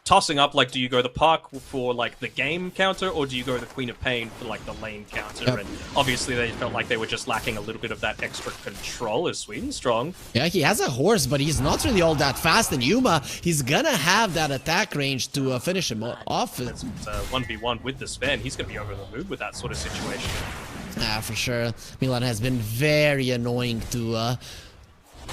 tossing up, like, do you go the Park for, like, the game counter, or do you go the Queen of Pain for, like, the lane counter? Yep. And obviously they felt like they were just lacking a little bit of that extra control as Sweden strong. Yeah, he has a horse, but he's not really all that fast, and Yuma, he's gonna have that attack range to finish him off. It's 1v1 with the Sven. He's gonna be over the moon with that sort of situation. Yeah, for sure. Milan has been very annoying to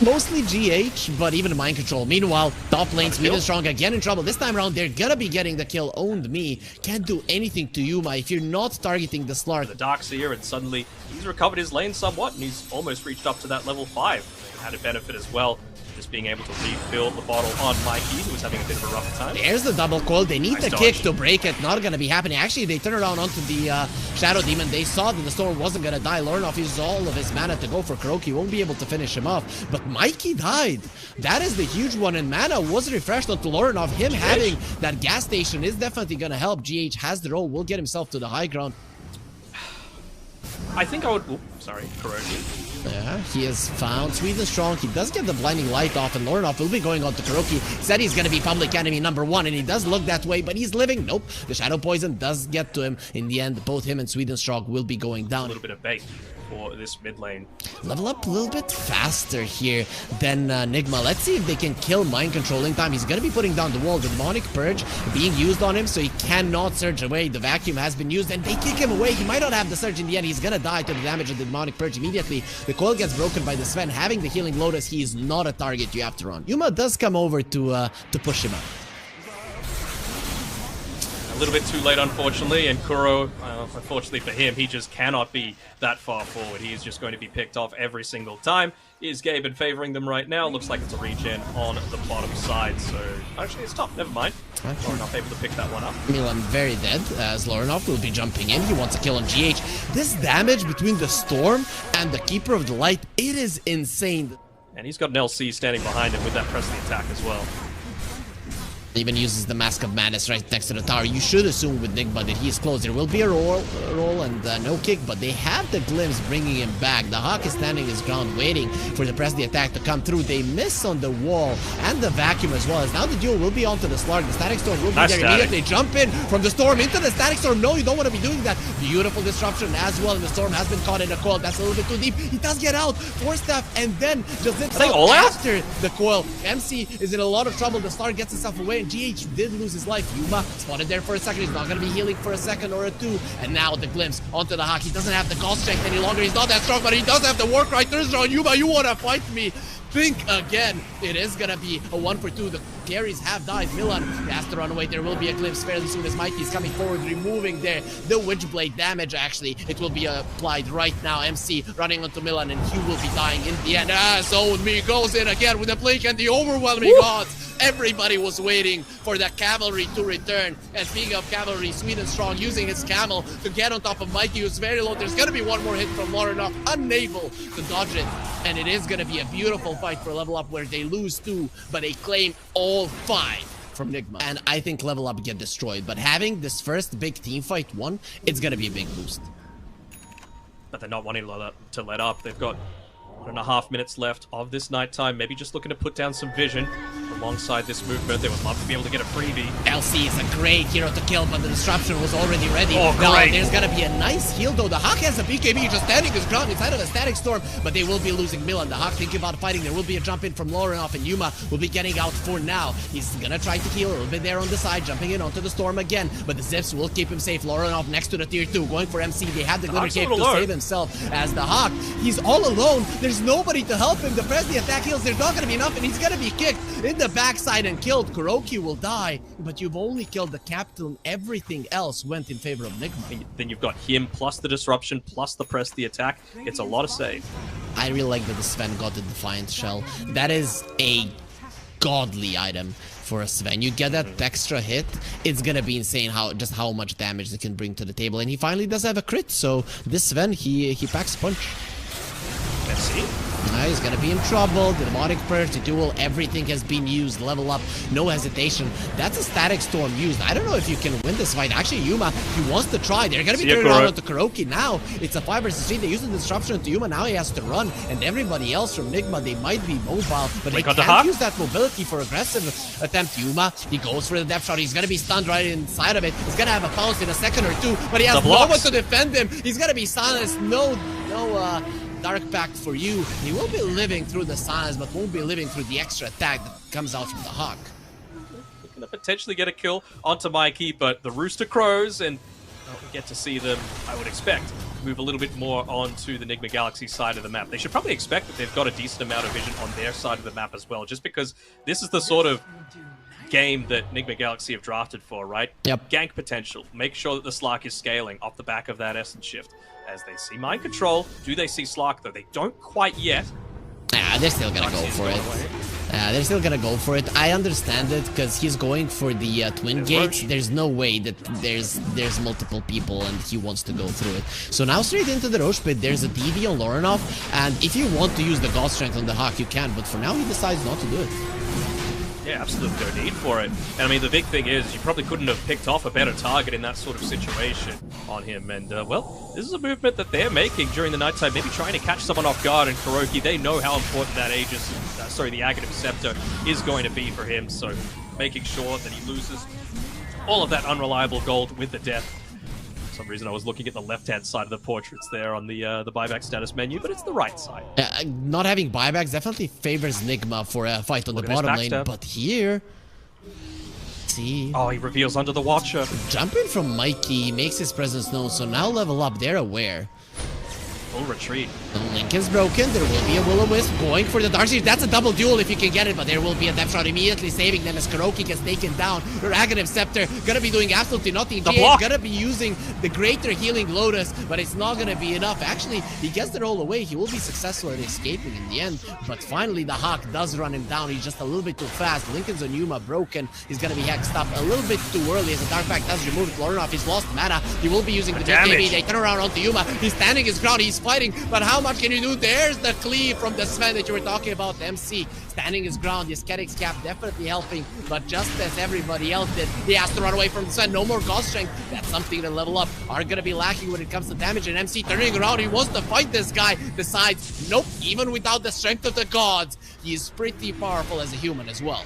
mostly GH, but even mind control. Meanwhile, top lane, Sweden strong again in trouble. This time around, they're gonna be getting the kill. Owned me. Can't do anything to Yuma if you're not targeting the Slark. The Dark's here, and suddenly he's recovered his lane somewhat, and he's almost reached up to that level 5. Had a benefit as well, just being able to refill the bottle on Mikey, who was having a bit of a rough time. There's the double coil. They need the kick to break it. Not gonna be happening. Actually, they turn around onto the Shadow Demon. They saw that the storm wasn't gonna die. Lornoff uses all of his mana to go for Kuroki. Won't be able to finish him off. But Mikey died. That is the huge one, and mana was refreshed onto Lornoff. Him having that gas station is definitely gonna help. GH has the roll. Will get himself to the high ground. I think I would... sorry, Kuroki. Yeah, he has found Sweden strong. He does get the blinding light off, and Lornoff will be going on to Kuroki. Said he's going to be public enemy #1, and he does look that way, but he's living. Nope, the Shadow Poison does get to him. In the end, both him and Sweden strong will be going down. A little bit of bait for this mid lane. Level up a little bit faster here than Nigma. Let's see if they can kill mind controlling time. He's going to be putting down the wall. The Demonic Purge being used on him, so he cannot surge away. The vacuum has been used, and they kick him away. He might not have the surge in the end. He's going to die to the damage of the Demonic Purge immediately. The coil gets broken by the Sven. Having the healing Lotus, he is not a target you have to run. Yuma does come over to push him up. A little bit too late, unfortunately, and Kuro, unfortunately for him, he just cannot be that far forward. He is just going to be picked off every single time. Is Gaben favoring them right now? Looks like it's a regen on the bottom side, so actually it's top. Never mind. Lornoff able to pick that one up. Milan very dead, as Lornoff will be jumping in. He wants a kill on GH. This damage between the Storm and the Keeper of the Light, it is insane. And he's got an LC standing behind him with that press the attack as well. Even uses the Mask of Madness right next to the tower. You should assume with Nigma that he is close. There will be a roll and no kick, but they have the glimpse bringing him back. The Hawk is standing his ground waiting for the press the attack to come through. They miss on the wall and the vacuum as well. As now the duel will be onto the Slark. The Static Storm will be there immediately. Jump in from the Storm into the Static Storm. No, you don't want to be doing that. Beautiful disruption as well, and the Storm has been caught in a coil. That's a little bit too deep. He does get out. Force Staff, and then just zips out after the coil. MC is in a lot of trouble. The Slark gets himself away. GH did lose his life. Yuma spotted there for a second. He's not going to be healing for a second or a two. And now the glimpse onto the Hawk. He doesn't have the call strength any longer. He's not that strong, but he does have the work right. There's on Yuma. You want to fight me? Think again. It is going to be a 1 for 2. The carries have died. Milan has to run away. There will be a glimpse fairly soon as Mikey is coming forward, removing there the Witchblade damage. Actually, it will be applied right now. MC running onto Milan, and he will be dying in the end. So me goes in again with the blink and the overwhelming odds. Everybody was waiting for the cavalry to return. And speaking of cavalry, Sweden strong using his camel to get on top of Mikey, who's very low. There's going to be one more hit from Lornoff, unable to dodge it. And it is going to be a beautiful fight for level up where they lose 2, but they claim all 5 from Nigma. And I think level up get destroyed. But having this first big team fight won, it's going to be a big boost. But they're not wanting to let up. They've got 1.5 minutes left of this nighttime. Maybe just looking to put down some vision alongside this movement. They would love to be able to get a freebie. LC is a great hero to kill, but the disruption was already ready. Oh, now, great. There's gonna be a nice heal though. The Hawk has a BKB just standing his ground inside of the Static Storm, but they will be losing Milan. The Hawk thinking about fighting. There will be a jump in from Lornoff, and Yuma will be getting out for now. He's gonna try to heal a little bit there on the side, jumping in onto the Storm again, but the Zips will keep him safe. Lornoff next to the tier 2, going for MC. They have the Glitter Cape to save himself as the Hawk. He's all alone. There's nobody to help him. The press the attack heals, there's not gonna be enough, and he's gonna be kicked in the backside and killed. Kuroki will die, but you've only killed the captain. Everything else went in favor of Nigma. Then you've got him plus the disruption plus the press the attack. It's a lot of save. I really like that the Sven got the Defiant Shell. That is a godly item for a Sven. You get that extra hit, it's gonna be insane how much damage they can bring to the table. And he finally does have a crit, so this Sven, he packs a punch. Let's see. He's gonna be in trouble. The demonic purge, the duel, everything has been used. Level up, no hesitation. That's a static storm used. I don't know if you can win this fight. Actually, Yuma, he wants to try. They're gonna be turning around onto Kuroki now. It's a 5 versus 3. They use the disruption to Yuma. Now he has to run, and everybody else from Nigma, they might be mobile, but they can't use that mobility for aggressive attempt. Yuma, he goes for the depth shot. He's gonna be stunned right inside of it. He's gonna have a bounce in a second or two, but he has no one to defend him. He's gonna be silenced. No Dark Pact for you. He will be living through the silence, but won't be living through the extra attack that comes out from the Hawk. We're gonna potentially get a kill onto Mikey, but the Rooster Crows, and we get to see them, I would expect, move a little bit more onto the Nigma Galaxy side of the map. They should probably expect that they've got a decent amount of vision on their side of the map as well, just because this is the sort of game that Nigma Galaxy have drafted for, right? Yep. Gank potential. Make sure that the Slark is scaling off the back of that Essence Shift. As they see Mind Control, do they see Slark though? They don't quite yet. Yeah, they're still gonna go for it. They're still gonna go for it. I understand it, because he's going for the twin gates. There's no way that there's multiple people and he wants to go through it. So now straight into the Roche Pit, there's a DD on Lorenov, and if you want to use the God Strength on the Hawk, you can, but for now he decides not to do it. Yeah, absolutely no need for it. And I mean, the big thing is, you probably couldn't have picked off a better target in that sort of situation on him. And, well, this is a movement that they're making during the nighttime, maybe trying to catch someone off guard. And Kuroki, they know how important that Aegis, the Aghanim Scepter is going to be for him. So making sure that he loses all of that unreliable gold with the death. For some reason, I was looking at the left-hand side of the portraits there on the buyback status menu, but it's the right side. Not having buybacks definitely favors Nigma for a fight on the bottom lane, but here... See... Oh, he reveals under the Watcher. Jumping from Mikey makes his presence known, so now level up, they're aware. Full retreat. The link is broken. There will be a Will-O-Wisp going for the Darkseid. That's a double duel if you can get it, but there will be a depth shot immediately saving them as Kuroki gets taken down. Her Aghanim Scepter gonna be doing absolutely nothing. GA gonna be using the Greater Healing Lotus, but it's not gonna be enough. Actually, he gets it all away. He will be successful at escaping in the end, but finally the Hawk does run him down. He's just a little bit too fast. Lincoln's on Yuma broken. He's gonna be hexed up a little bit too early as the Dark Pact does remove it. Lorenov, he's lost mana. He will be using the damage. They turn around onto Yuma. He's standing his ground. He's fighting, but how much can you do? There's the cleave from the Sven that you were talking about. MC standing his ground. The Aesthetics cap definitely helping, but just as everybody else did, he has to run away from the Sven. No more God Strength. That's something to level up. Are gonna be lacking when it comes to damage, and MC turning around. He wants to fight this guy. Decides, nope, even without the strength of the gods, he is pretty powerful as a human as well.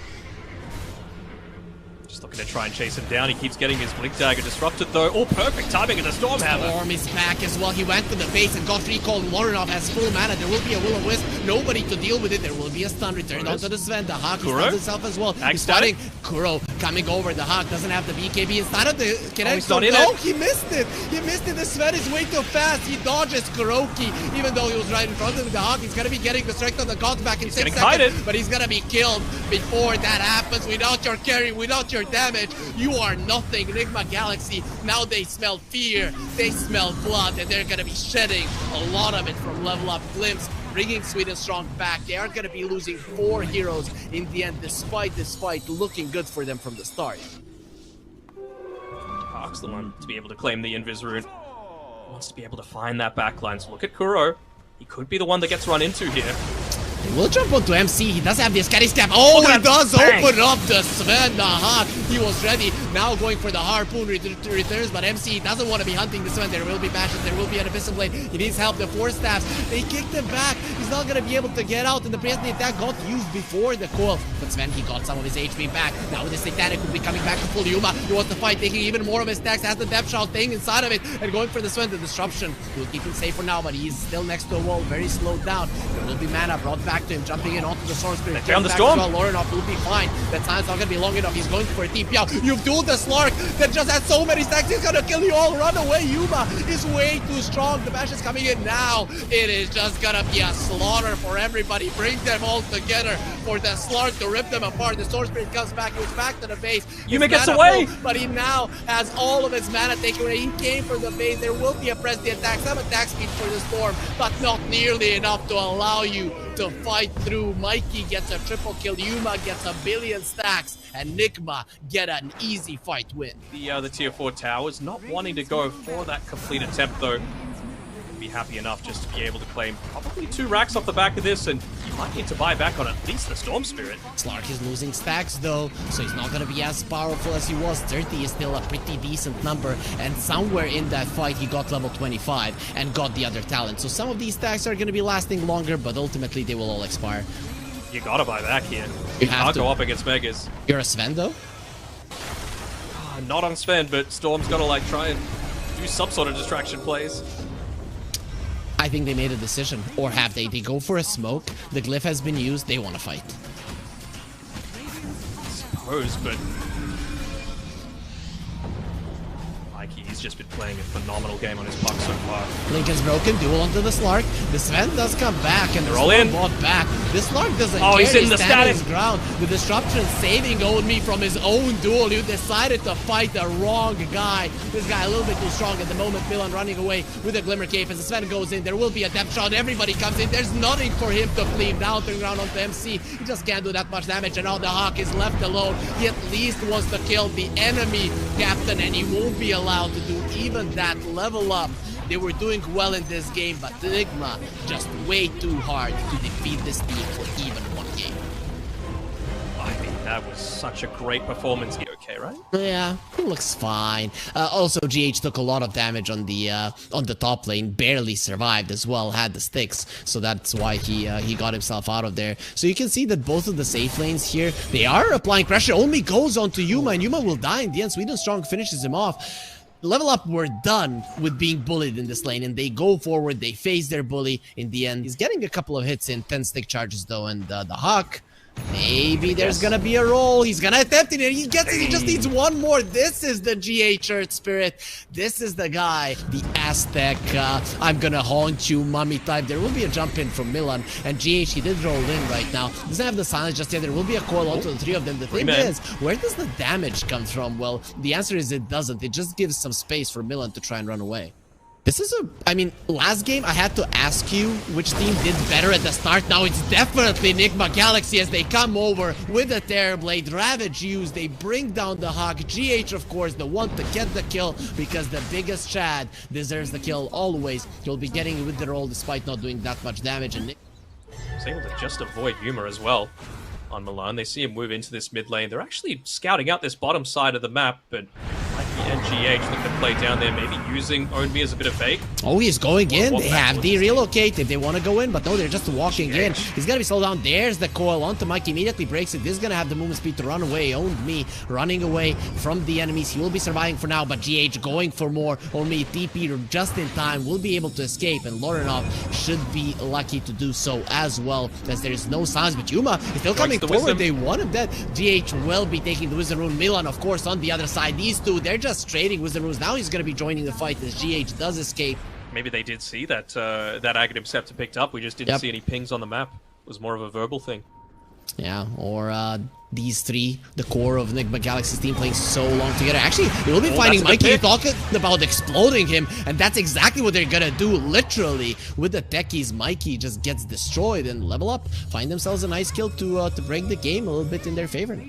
Just looking to try and chase him down. He keeps getting his Blink Dagger disrupted though. Oh, perfect timing of the Stormhammer. Storm is back as well. He went to the base and got recalled. Lorenov has full mana. There will be a Will-O-Wisp. Nobody to deal with it. There will be a stun returned onto the Sven. The Hawk stuns himself as well. He's fighting. Kuro coming over. The Hawk doesn't have the BKB inside of the Kinect. No, he missed it. He missed it. The Sven is way too fast. He dodges Kuroki, even though he was right in front of him. The Hawk is gonna be getting the strength of the gods back in 6 seconds. But he's gonna be killed before that happens. Without your carry, without your damage, you are nothing. Nigma Galaxy, now they smell fear, they smell blood, and they're gonna be shedding a lot of it from level up Glimpse, bringing Sweet and Strong back. They are gonna be losing 4 heroes in the end, despite this fight looking good for them from the start. Hawk's the one to be able to claim the Invis rune. Wants to be able to find that backline, so look at Kuro. He could be the one that gets run into here. We'll jump onto MC. He does have the Aesthetic step. Oh, he does open up the Sven. The Hawk. He was ready. Now going for the Harpoon returns, but MC doesn't want to be hunting the Sven. There will be bashes. There will be an Abyssal Blade. He needs help. The 4 staffs. They kicked him back. He's not going to be able to get out, and the Present attack got used before the coil. But Sven, he got some of his HP back. Now with the Satanic will be coming back to full Yuma. He wants to fight, taking even more of his stacks. Has the depth shot thing inside of it, and going for the Sven. The disruption will keep him safe for now, but he's still next to a wall, very slowed down. There will be mana brought back to him, jumping in onto the Source Spirit. Down the Storm. Well. Lorenov will be fine. The time's not gonna be long enough. He's going for a TP out. You've dueled the Slark that just has so many stacks. He's gonna kill you all. Run away. Yuma is way too strong. The bash is coming in now. It is just gonna be a slaughter for everybody. Bring them all together for the Slark to rip them apart. The Source Spirit comes back. He was back to the base. Yuma gets away. Full, but he now has all of his mana taken away. He came for the base. There will be a press the attack. Some attack speed for the Storm, but not nearly enough to allow you to fight through. Mikey gets a triple kill, Yuma gets a billion stacks, and Nigma get an easy fight win. The tier 4 towers not wanting to go for that complete attempt though. would be happy enough just to be able to claim probably 2 racks off the back of this, and he might need to buy back on at least the Storm Spirit. Slark is losing stacks though, so he's not gonna be as powerful as he was. 30 is still a pretty decent number, and somewhere in that fight he got level 25 and got the other talent. So some of these stacks are gonna be lasting longer, but ultimately they will all expire. You gotta buy back here. You have can't to go up against Megas. You're a Sven though? Not on Sven, but Storm's gotta like try and do some sort of distraction plays. I think they made a decision. Or have they? They go for a smoke. The glyph has been used. They want to fight. I suppose, but he's just been playing a phenomenal game on his puck so far. Link is broken. Duel onto the Slark. The Sven does come back, and they're all in. Bought back. The Slark doesn't care. He's in the static. His ground. The disruption saving me from his own duel. You decided to fight the wrong guy. This guy a little bit too strong at the moment. Milan running away with a Glimmer Cape. As the Sven goes in, there will be a depth shot. Everybody comes in. There's nothing for him to flee. Down to the ground onto MC. He just can't do that much damage, and now the Hawk is left alone. He at least wants to kill the enemy captain, and he won't be allowed to do even that. Level up. They were doing well in this game, but Nigma just way too hard to defeat this team for even one game. I mean, that was such a great performance. Okay, right? Yeah, he looks fine. Also, GH took a lot of damage on the top lane, barely survived as well, had the sticks, so that's why he got himself out of there. So you can see that both of the safe lanes here, they are applying pressure. Only goes on to Yuma, and Yuma will die in the end. Sweden Strong finishes him off. Level Up were done with being bullied in this lane, and they go forward, they face their bully in the end. He's getting a couple of hits in, 10 stick charges though, and the Hawk, maybe there's gonna be a roll. He's gonna attempt it, and he gets it. He just needs one more. This is the GH Earth Spirit. This is the guy, the Aztec, I'm gonna haunt you mummy type. There will be a jump in from Milan, and GH, he did roll in right now. Doesn't have the silence just yet. There will be a coil onto the 3 of them. The thing is, where does the damage come from? Well, the answer is it doesn't. It just gives some space for Milan to try and run away. This is I mean, last game I had to ask you which team did better at the start. Now it's definitely Nigma Galaxy as they come over with the Terrorblade. Ravage used, they bring down the Hawk. GH, of course, the one to get the kill because the biggest Chad deserves the kill always. He'll be getting with the roll despite not doing that much damage. And he's able to just avoid Yuma as well on Milan. They see him move into this mid lane. They're actually scouting out this bottom side of the map, but and GH that can play down there, maybe using Ownme as a bit of bait. Oh, he's going in. They have de-relocated. They want to go in, but no, they're just walking in. He's going to be slowed down. There's the coil onto Mike. Immediately breaks it. This is going to have the movement speed to run away. Ownme running away from the enemies. He will be surviving for now, but GH going for more. Ownme TP just in time. Will be able to escape, and Lorenov should be lucky to do so as well, as there is no signs. But Yuma is still coming forward. They want him dead. GH will be taking the Wizard Rune. Milan, of course, on the other side. These two, they're just trading Wizard Runes. Now he's going to be joining the fight as GH does escape. Maybe they did see that that Aghanim Scepter picked up. We just didn't see any pings on the map. It was more of a verbal thing. Yeah, or these three, the core of Nigma Galaxy's team, playing so long together. Actually, they will be finding Mikey, talking about exploding him, and that's exactly what they're gonna do, literally. With the techies, Mikey just gets destroyed, and Level Up find themselves a nice kill to break the game a little bit in their favor.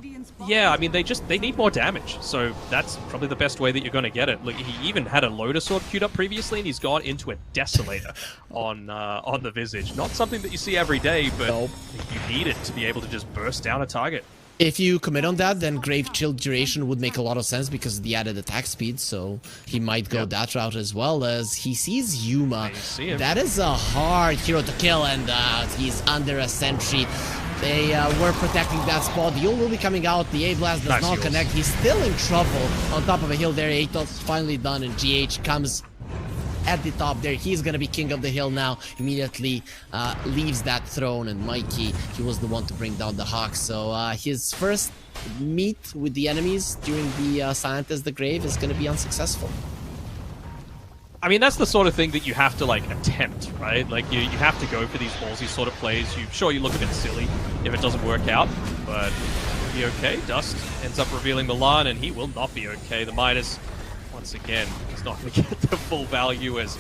Yeah, I mean, they need more damage, so that's probably the best way that you're going to get it. Look, he even had a Lotus Sword queued up previously, and he's gone into a Desolator on the Visage. Not something that you see every day, but you need it to be able to just burst down a target. If you commit on that, then Grave Chill Duration would make a lot of sense because of the added attack speed, so he might go that route as well. As he sees Yuma. That is a hard hero to kill, and he's under a sentry. They were protecting that spot. The ult will be coming out. The A-Blast does not connect. He's still in trouble on top of a hill there. Atos finally done, and GH comes at the top there. He's gonna be king of the hill now. Immediately leaves that throne, and Mikey, he was the one to bring down the Hawk. So his first meet with the enemies during the Silent as the Grave is gonna be unsuccessful. I mean, that's the sort of thing that you have to, like, attempt, right? Like, you have to go for these ballsy sort of plays. Sure, you look a bit silly if it doesn't work out, but you'll be okay. Dust ends up revealing Milan, and he will not be okay. The Midas, once again, is not going to get the full value as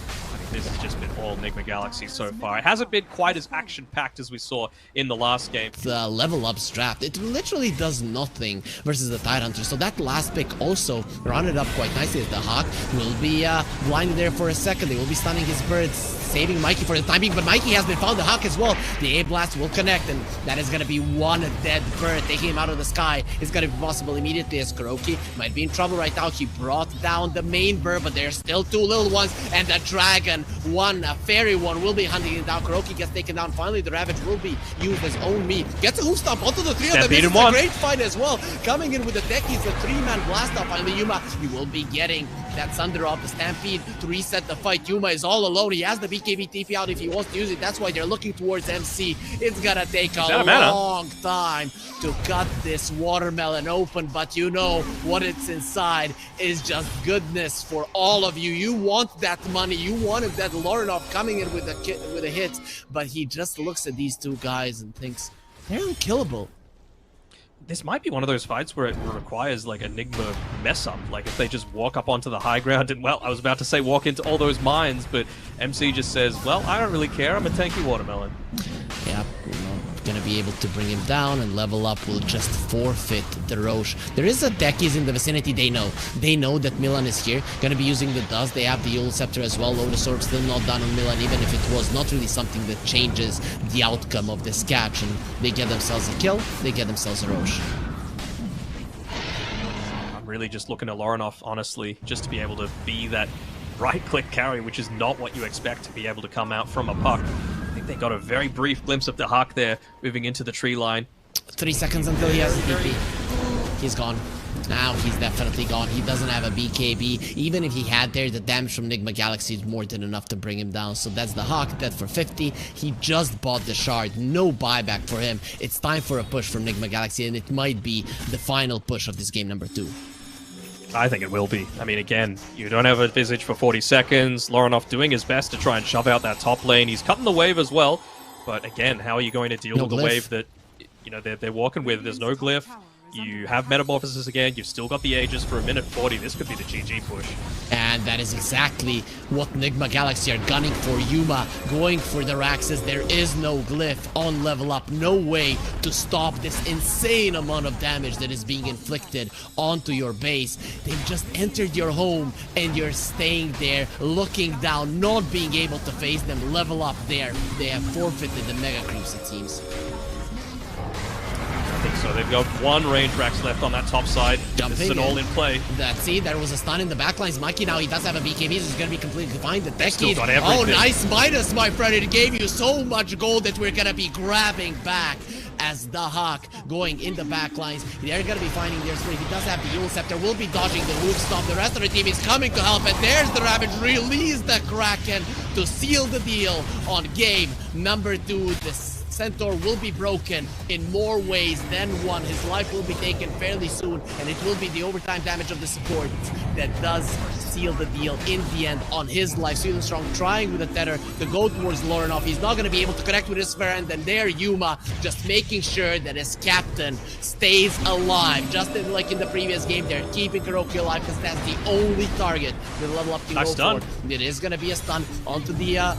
this has just been all Nigma Galaxy so far. It hasn't been quite as action-packed as we saw in the last game. The level up's draft, it literally does nothing versus the Tidehunter. So that last pick also rounded up quite nicely. The Hawk will be blinded there for a second. They will be stunning his birds, saving Mikey for the time being, but Mikey has been found. The Hawk as well. The A-Blast will connect, and that is going to be one dead bird taking him out of the sky. It's going to be possible immediately as Kuroki might be in trouble right now. He brought down the main bird, but there's still two little ones, and the dragon, a fairy one, will be hunting him down. Kuroki gets taken down. Finally, the Ravage will be used as own meat. Gets a hoof stomp onto the three of them. This is a great fight as well. Coming in with the techies, the three-man blast off. Finally, Yuma, you will be getting that Thunder off the Stampede to reset the fight. Yuma is all alone. He has the BKB TP out if he wants to use it. That's why they're looking towards MC. It's gonna take a long time to cut this watermelon open, but you know what it's inside is just goodness for all of you. You want that money. You wanted that Lorinov coming in with a hit, but he just looks at these two guys and thinks they're unkillable. This might be one of those fights where it requires like a Nigma mess up. Like if they just walk up onto the high ground and, well, I was about to say walk into all those mines, but MC just says, well, I don't really care. I'm a tanky watermelon. Yeah, gonna be able to bring him down, and level up will just forfeit the Roche. There is a Techies in the vicinity. They know that Milan is here, gonna be using the dust. They have the Yule Scepter as well. Lotus Orb still not done on Milan, even if it was not really something that changes the outcome of this catch, and they get themselves a kill, they get themselves a Roche. I'm really just looking at Lorinov, honestly, just to be able to be that right-click carry, which is not what you expect to be able to come out from a puck. I think they got a very brief glimpse of the Hawk there, moving into the tree line. 3 seconds until he has a BP. He's gone. Now he's definitely gone. He doesn't have a BKB. Even if he had there, the damage from Nigma Galaxy is more than enough to bring him down. So that's the Hawk, dead for 50. He just bought the shard. No buyback for him. It's time for a push from Nigma Galaxy, and it might be the final push of this game number 2. I think it will be. I mean, again, you don't have a Visage for 40 seconds. Lorinov doing his best to try and shove out that top lane. He's cutting the wave as well. But again, how are you going to deal with the wave that, you know, they're walking with? There's no glyph. You have Metamorphosis again. You've still got the Aegis for a minute 40. This could be the GG push. And that is exactly what Nigma Galaxy are gunning for. Yuma going for the Raxes. There is no glyph on level up. No way to stop this insane amount of damage that is being inflicted onto your base. They've just entered your home and you're staying there, looking down, not being able to face them. Level up there. They have forfeited the Mega Creeps, it seems. I think so. They've got one range Rax left on that top side. This is an all-in play. See, there was a stun in the backlines. Mikey now, he does have a BKB, so he's going to be completely defined. The Techies. Oh, nice Midas, my friend. It gave you so much gold that we're going to be grabbing back as the Hawk going in the backlines. They're going to be finding their split. He does have the Yule Scepter. Will be dodging the Wolf Stomp. The rest of the team is coming to help, and there's the Ravage. Release the Kraken to seal the deal on game number 2. The Centaur will be broken in more ways than one. His life will be taken fairly soon, and it will be the overtime damage of the support that does seal the deal in the end on his life. Sweden Strong trying with the tether to go towards Lorinov. He's not going to be able to connect with his friend, and there Yuma just making sure that his captain stays alive. Just like in the previous game, they're keeping Kuroki alive because that's the only target the level up can go for. It is going to be a stun onto the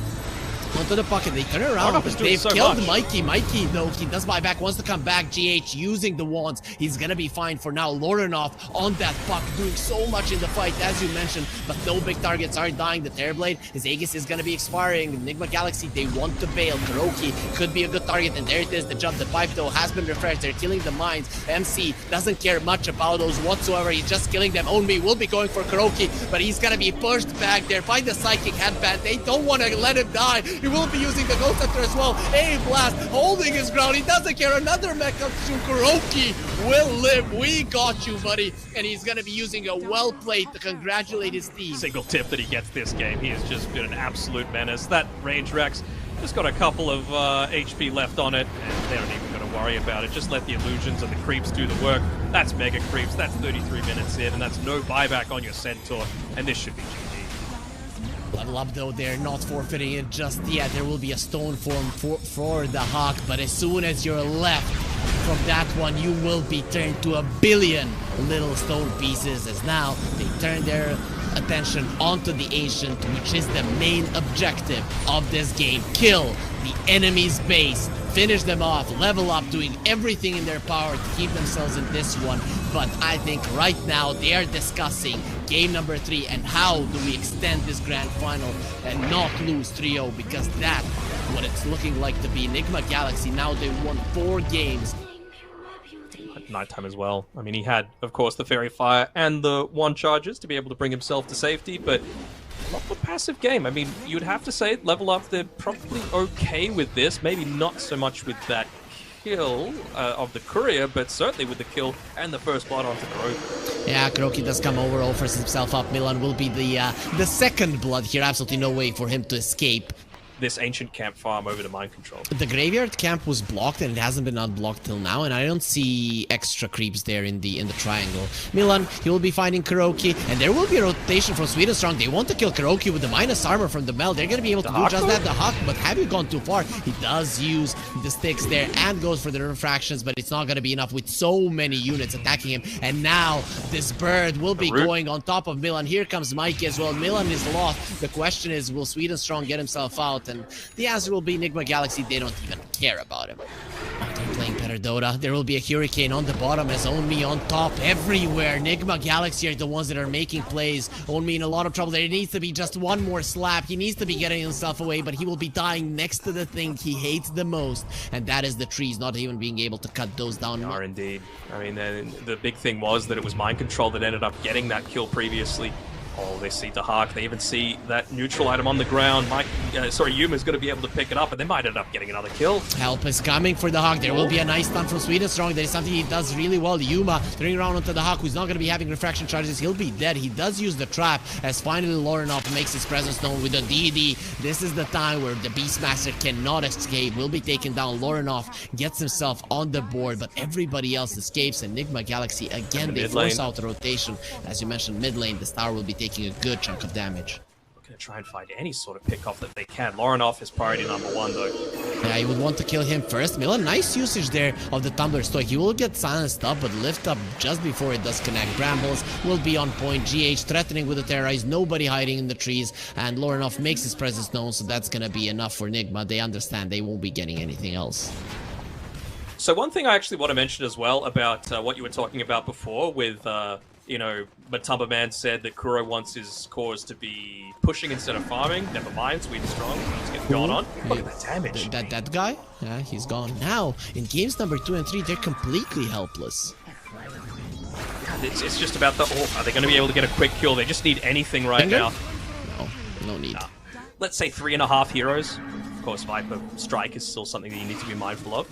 pocket. They turn around. They've killed Mikey. Mikey, though, he does buy back, wants to come back. GH using the wands. He's gonna be fine for now. Lorinov on that puck, doing so much in the fight, as you mentioned, but no big targets are dying. The Terrorblade, his Aegis is gonna be expiring. Nigma Galaxy, they want to bail. Kuroki could be a good target, and there it is. The jump, the pipe, though, has been refreshed. They're killing the mines. MC doesn't care much about those whatsoever. He's just killing them. Only will be going for Kuroki, but he's gonna be pushed back there. Find the Psychic Headband. They don't want to let him die. He will be using the Ghost Scepter as well. A-Blast holding his ground. He doesn't care. Another Mecha to Kuroki will live. We got you, buddy. And he's going to be using a well played to congratulate his team. Single tip that he gets this game. He has just been an absolute menace. That range Rex just got a couple of HP left on it, and they're not even going to worry about it. Just let the illusions and the creeps do the work. That's Mega Creeps. That's 33 minutes in, and that's no buyback on your Centaur. And this should be GG. Level up, though, they're not forfeiting it just yet. There will be a stone form for the Hawk, but as soon as you're left from that one, you will be turned to a billion little stone pieces, as now they turn their attention onto the Ancient, which is the main objective of this game. Kill the enemy's base, finish them off, level up, doing everything in their power to keep themselves in this one. But I think right now they are discussing game number 3 and how do we extend this grand final and not lose 3-0, because that's what it's looking like to be. Nigma Galaxy, now they won 4 games. At nighttime as well. I mean, he had, of course, the Fairy Fire and the 1 charges to be able to bring himself to safety, but not the passive game. I mean, you'd have to say, level up, they're probably okay with this. Maybe not so much with that kill of the courier, but certainly with the kill and the first blood onto Kuroki. Yeah, Kuroki does come over, offers himself up. Milan will be the second blood here. Absolutely no way for him to escape this Ancient camp farm over to mind control. The graveyard camp was blocked and it hasn't been unblocked till now, and I don't see extra creeps there in the triangle. Milan, he will be finding Kuroki, and there will be a rotation from Sweden Strong. They want to kill Kuroki with the minus armor from the Mel. They're gonna be able to do just that. The Hawk, but have you gone too far? He does use the sticks there and goes for the refractions, but it's not gonna be enough with so many units attacking him. And now this bird will be going on top of Milan. Here comes Mikey as well. Milan is lost. The question is, will Sweden Strong get himself out? And the answer will be Nigma Galaxy. They don't even care about him. Oh, they're playing better Dota. There will be a Hurricane on the bottom as Onmi on top everywhere. Nigma Galaxy are the ones that are making plays. Onmi in a lot of trouble. There needs to be just one more slap. He needs to be getting himself away, but he will be dying next to the thing he hates the most, and that is the trees, not even being able to cut those down. They are indeed. I mean, the big thing was that it was mind control that ended up getting that kill previously. Oh, they see the Hawk. They even see that neutral item on the ground. Yuma's going to be able to pick it up, and they might end up getting another kill. Help is coming for the Hawk. There will be a nice stun from Sweden Strong. That is something he does really well. Yuma turning around onto the Hawk, who's not going to be having refraction charges. He'll be dead. He does use the trap, as finally Lorenov makes his presence known with the DD. This is the time where the Beastmaster cannot escape. Will be taken down. Lorenov gets himself on the board, but everybody else escapes, and Nigma Galaxy, again, they force out the rotation. As you mentioned, mid lane, the Star will be taking a good chunk of damage. We're going to try and find any sort of pick-off that they can. Lorenov is priority number 1, though. Yeah, you would want to kill him first. Milan, nice usage there of the Tumbler Stoic. He will get silenced up, but lift up just before it does connect. Brambles will be on point. GH threatening with the Terrorize. Nobody hiding in the trees. And Lorenov makes his presence known, so that's going to be enough for Nigma. They understand they won't be getting anything else. So one thing I actually want to mention as well about what you were talking about before with... you know, Matumba Man said that Kuro wants his cores to be pushing instead of farming. Never mind, Sweden Strong. He's getting going on. Look at that damage. That guy? Yeah, he's gone. Now, in games number 2 and 3, they're completely helpless. God, it's just about the... Oh, are they going to be able to get a quick kill? They just need anything right now. No need. Let's say 3.5 heroes. Of course, Viper Strike is still something that you need to be mindful of.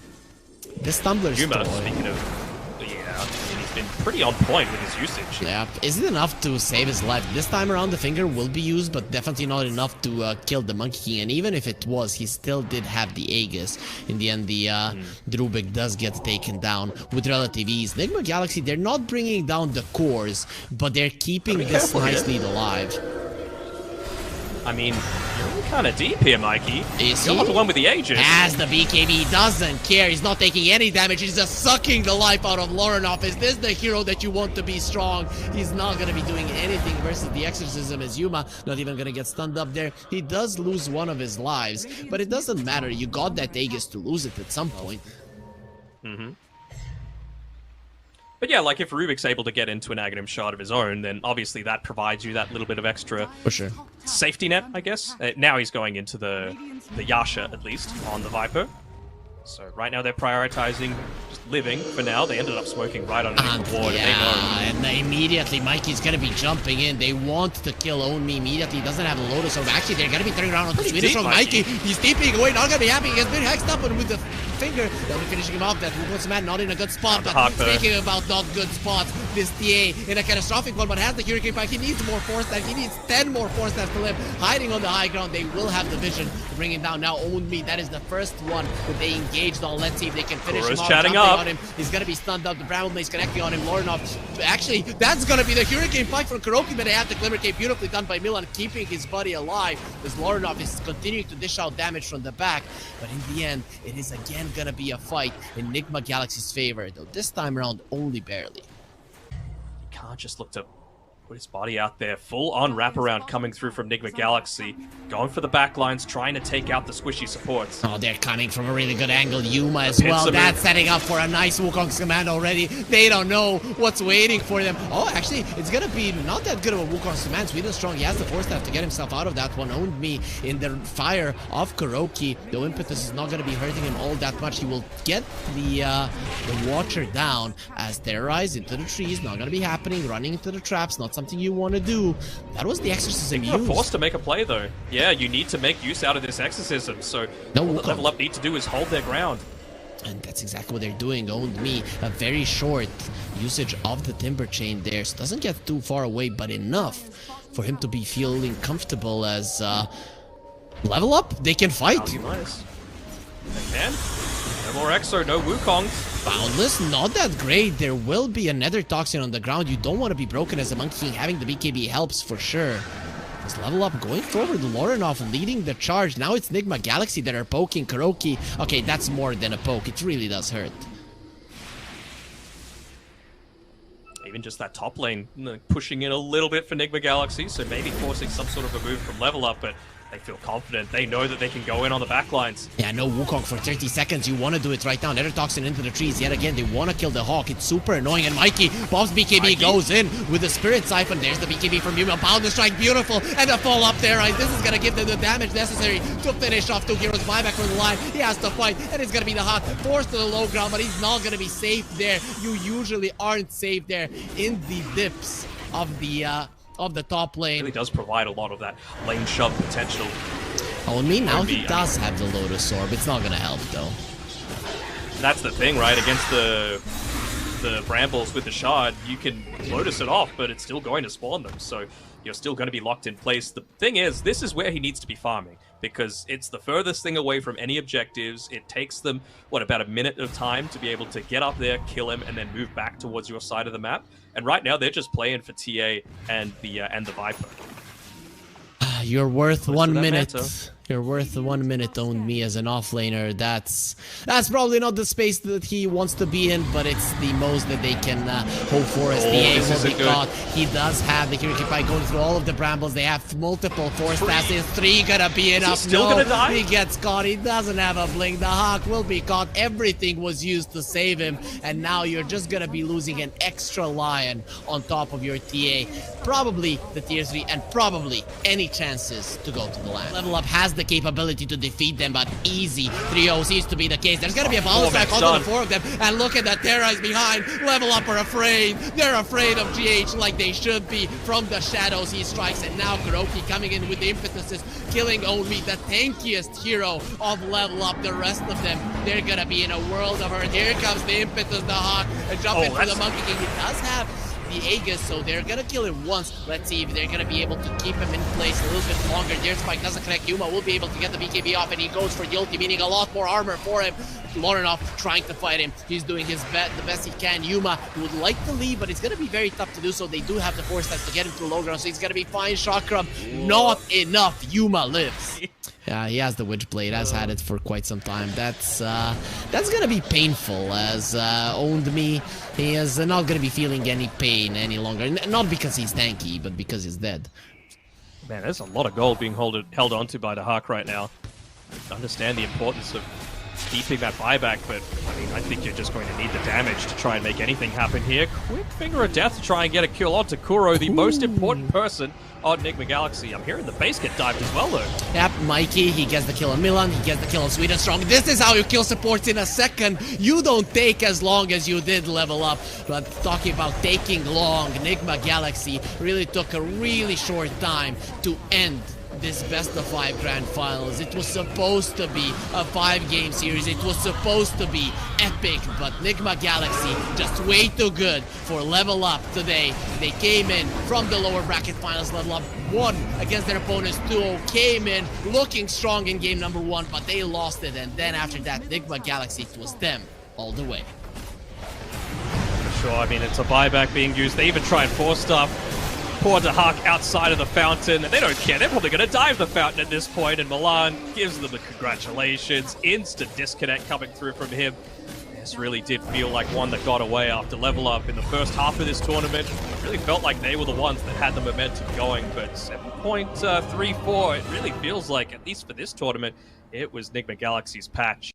This Tumbler's Yuma, speaking of... Yeah, he's been pretty on point with his usage. Yeah, is it enough to save his life? This time around the finger will be used, but definitely not enough to kill the Monkey King. And even if it was, he still did have the Aegis. In the end, the Rubik does get taken down with relative ease. Nigma Galaxy, they're not bringing down the cores, but they're keeping this nice lead alive. I mean, you're kind of deep here, Mikey. You're not the one with the Aegis. As the BKB doesn't care. He's not taking any damage. He's just sucking the life out of Lorenov. Is this the hero that you want to be strong? He's not going to be doing anything versus the Exorcism as Yuma. Not even going to get stunned up there. He does lose one of his lives, but it doesn't matter. You got that Aegis to lose it at some point. But yeah, like if Rubik's able to get into an Aghanim shard of his own, then obviously that provides you that little bit of extra safety net, I guess. Now he's going into the Yasha, at least, on the Viper. So right now they're prioritizing just living for now. They ended up smoking right underneath the ward. Yeah, and immediately Mikey's going to be jumping in. They want to kill Onmi immediately. He doesn't have a Lotus, so actually they're going to be turning around on the Swedish from Mikey. He's deeping away, not going to be happy. He has been hexed up with the finger. They'll be finishing him off. That Ruthless Man not in a good spot. But speaking about not good spots, this TA in a catastrophic one, but has the Hurricane back. He needs more force stats. He needs 10 more force stats to live. Hiding on the high ground. They will have the vision to bring him down. Now Onmi, that is the first one that they engaged on. Let's see if they can finish him off. Chatting up. on him. He's gonna be stunned up. The Bramble Mace connecting on him. Lorinov, actually, that's gonna be the Hurricane fight from KuroKy, but they have the Glimmer Cape beautifully done by Milan, keeping his buddy alive, as Lorinov is continuing to dish out damage from the back. But in the end, it is again gonna be a fight in Nigma Galaxy's favor, though this time around only barely. Can't just look to put his body out there. Full-on wraparound coming through from Nigma Galaxy. Going for the backlines, trying to take out the squishy supports. Oh, they're coming from a really good angle. Yuma as well. That's setting up for a nice Wukong's command already. They don't know what's waiting for them. Oh, actually, it's going to be not that good of a Wukong's command. Sweden Strong, he has the force staff to get himself out of that one. Owned me in the fire of KuroKy. The impetus is not going to be hurting him all that much. He will get the Watcher down as Terrorize into the trees. Not going to be happening. Running into the traps. Not something you want to do. That was the exorcism used. You're forced to make a play, though. Yeah, you need to make use out of this exorcism. So all the level up need to do is hold their ground. And that's exactly what they're doing. Owned me. A very short usage of the Timber Chain there. So doesn't get too far away, but enough for him to be feeling comfortable as level up. They can fight. Nice. They can. No more Exo, no Wukong. Boundless, not that great. There will be another Toxin on the ground. You don't want to be broken as a Monkey King. Having the BKB helps for sure. This level up going forward. Lorinov leading the charge. Now it's Nigma Galaxy that are poking KuroKy. Okay, that's more than a poke. It really does hurt. Even just that top lane pushing in a little bit for Nigma Galaxy, so maybe forcing some sort of a move from level up, but they feel confident. They know that they can go in on the backlines. Yeah, no Wukong for 30 seconds. You want to do it right now. Another Toxin into the trees. Yet again, they want to kill the Hawk. It's super annoying. And Mikey, Bob's BKB goes in with the Spirit Siphon. There's the BKB from Yuma. Pound the strike. Beautiful. And the fall up there. Right? This is going to give them the damage necessary to finish off 2 heroes. Buyback from the line. He has to fight. And it's going to be the Hawk. Forced to the low ground, but he's not going to be safe there. You usually aren't safe there in the dips of the top lane. It really does provide a lot of that lane shove potential. Oh, and now he does have the Lotus Orb. It's not gonna help though. That's the thing, right? Against the Brambles with the Shard, you can Lotus it off, but it's still going to spawn them, so you're still going to be locked in place. The thing is, this is where he needs to be farming, because it's the furthest thing away from any objectives. It takes them, what, about a minute of time to be able to get up there, kill him, and then move back towards your side of the map. And right now, they're just playing for TA and the Viper. You're worth 1 minute. You're worth 1 minute on me as an offlaner. That's probably not the space that he wants to be in, but it's the most that they can hope for as the aim will be caught. He does have the Hurricane fight going through all of the Brambles. They have multiple force passes. 3 gonna be enough. Is he still gonna die? He gets caught. He doesn't have a blink. The Hawk will be caught. Everything was used to save him, and now you're just gonna be losing an extra Lion on top of your TA. Probably the tier 3 and probably any chances to go to the land. Level Up has the capability to defeat them, but easy 3-0 seems to be the case. There's gonna be a balance strike onto the 4 of them, and look at that. Terra is behind. Level Up are afraid. They're afraid of GH like they should be. From the shadows he strikes, and now KuroKy coming in with the impetuses, killing only the tankiest hero of Level Up. The rest of them, they're gonna be in a world of hurt. Here comes the impetus, the Hawk, and jump in for the Monkey King. He does have the Aegis, so they're gonna kill him once. Let's see if they're gonna be able to keep him in place a little bit longer. Their spike doesn't connect. Yuma will be able to get the BKB off, and he goes for the ulti, meaning a lot more armor for him. Lorinov trying to fight him. He's doing his the best he can. Yuma would like to leave, but it's gonna be very tough to do so. They do have the force test to get him to low ground, so he's gonna be fine. Chakram, not enough. Yuma lives. Yeah, he has the Witchblade, has had it for quite some time. That's gonna be painful, as Owned Me, he is not gonna be feeling any pain any longer. Not because he's tanky, but because he's dead. Man, there's a lot of gold being held onto by the Hawk right now. I understand the importance of keeping that buyback, but I mean, I think you're just going to need the damage to try and make anything happen here. Quick Finger of Death to try and get a kill onto Kuro, the most important person on Nigma Galaxy. I'm hearing the base get dived as well, though. Yep, Mikey, he gets the kill on Milan, he gets the kill on Sweden Strong. This is how you kill supports in a second. You don't take as long as you did Level Up. But talking about taking long, Nigma Galaxy really took a really short time to end this best of 5 grand finals. It was supposed to be a 5-game series. It was supposed to be epic, but Nigma Galaxy just way too good for Level Up today. They came in from the lower bracket finals. Level Up won against their opponents 2-0, came in looking strong in game number 1, but they lost it, and then after that, Nigma Galaxy, it was them all the way. sure. I mean, it's a buyback being used. They even try and force stuff. Poor Dacha outside of the fountain, and they don't care. They're probably going to dive the fountain at this point, and Milan gives them the congratulations. Instant disconnect coming through from him. This really did feel like one that got away after level up in the first half of this tournament. It really felt like they were the ones that had the momentum going, but 7.34, it really feels like, at least for this tournament, it was Nigma Galaxy's patch.